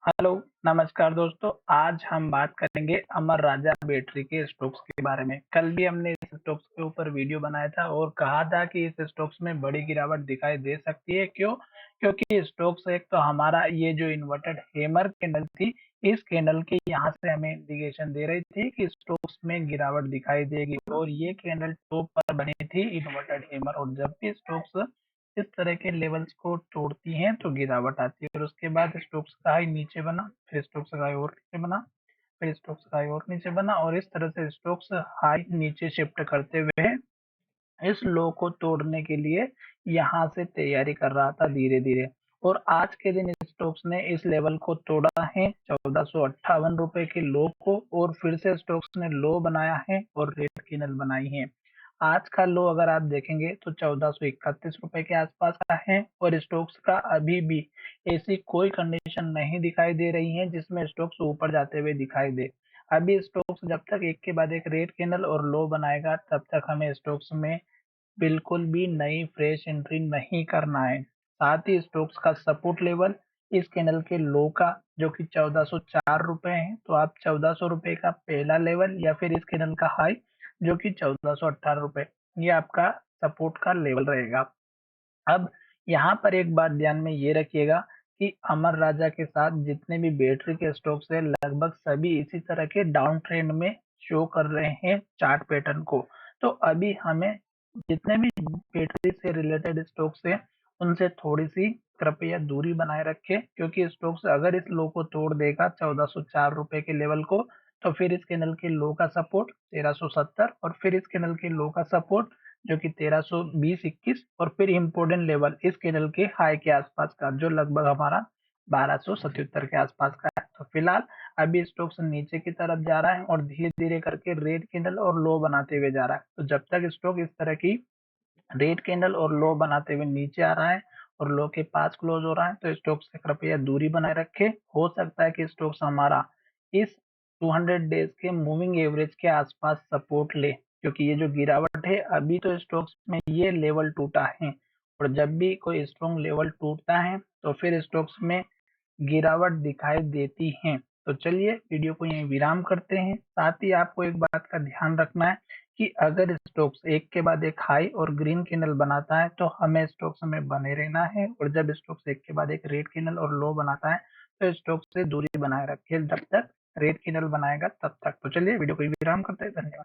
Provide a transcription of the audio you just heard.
Hello, नमस्कार दोस्तों। आज हम बात करेंगे अमर राजा बैटरी के स्टॉक्स के बारे में। कल भी हमने इस स्टॉक्स के ऊपर वीडियो बनाया था और कहा था कि इस स्टॉक्स में बड़ी गिरावट दिखाई दे सकती है। क्यों? क्योंकि स्टॉक्स एक तो हमारा ये जो इन्वर्टेड हैमर कैंडल थी, इस कैंडल के यहाँ से हमें इंडिकेशन दे रही थी कि स्टॉक्स में गिरावट दिखाई देगी और ये कैंडल टॉप पर बनी थी इन्वर्टेड हैमर। और जब भी स्टॉक्स इस तरह के लेवल्स को तोड़ती हैं तो गिरावट आती है और उसके बाद स्टॉक्स का हाई नीचे बना, फिर स्टॉक्स का हाई और नीचे बना, फिर स्टॉक्स का हाई और नीचे बना और इस तरह से स्टॉक्स हाई नीचे शिफ्ट करते हुए इस लो को तोड़ने के लिए यहाँ से तैयारी कर रहा था धीरे धीरे। और आज के दिन स्टॉक्स ने इस लेवल को तोड़ा है 1458 रुपए के लो को और फिर से स्टॉक्स ने लो बनाया है और रेड कैंडल बनाई है। आज का लो अगर आप देखेंगे तो 1431 रुपए के आसपास का है और स्टॉक्स का अभी भी ऐसी कोई कंडीशन नहीं दिखाई दे रही है जिसमें स्टॉक्स ऊपर जाते हुए दिखाई दे। अभी स्टॉक्स जब तक एक के बाद एक रेड कैंडल और लो बनाएगा तब तक हमें स्टॉक्स में बिल्कुल भी नई फ्रेश एंट्री नहीं करना है। साथ ही स्टॉक्स का सपोर्ट लेवल इस कैंडल के लो का जो कि 1404 रुपए है, तो आप 1400 रुपए का पहला लेवल या फिर इस कैंडल का हाई जो कि 1418 रुपए, ये आपका सपोर्ट का लेवल रहेगा। अब यहाँ पर एक बात ध्यान में ये रखिएगा कि अमर राजा के साथ जितने भी बैटरी के स्टॉक्स है लगभग सभी इसी तरह के डाउन ट्रेंड में शो कर रहे हैं चार्ट पैटर्न को। तो अभी हमें जितने भी बैटरी से रिलेटेड स्टॉक्स है उनसे थोड़ी सी कृपया दूरी बनाए रखें, क्योंकि स्टॉक्स अगर इस लो को तोड़ देगा 1404 रुपए के लेवल को तो फिर इस कैंडल के लो का सपोर्ट 1370 और फिर इस कैंडल के लो का सपोर्ट जो कि 1320-21 और फिर इम्पोर्टेंट लेवल इस कैंडल के हाई के आसपास का जो लगभग हमारा 1277 के आसपास का है। तो फिलहाल अभी स्टॉक्स नीचे की तरफ जा रहा है और धीरे धीरे करके रेड कैंडल और लो बनाते हुए जा रहा है। तो जब तक स्टॉक इस तरह की रेड कैंडल और लो बनाते हुए नीचे आ रहा है और लो के पास क्लोज हो रहा है तो स्टॉक से कृपया दूरी बनाए रखें। हो सकता है कि स्टॉक्स हमारा इस 200 डेज के मूविंग एवरेज के आसपास सपोर्ट ले, क्योंकि ये जो गिरावट है अभी तो स्टॉक्स में ये लेवल टूटा है और जब भी कोई स्ट्रॉन्ग लेवल टूटता है तो फिर स्टॉक्स में गिरावट दिखाई देती है। तो चलिए वीडियो को यहीं विराम करते हैं। साथ ही आपको एक बात का ध्यान रखना है कि अगर स्टॉक्स एक के बाद एक हाई और ग्रीन कैंडल बनाता है तो हमें स्टॉक्स में बने रहना है और जब स्टॉक्स एक के बाद एक रेड कैंडल और लो बनाता है तो स्टॉक्स से दूरी बनाए रखें जब तक रेड कैंडल बनाएगा तब तक। तो चलिए वीडियो को विराम करते हैं। धन्यवाद।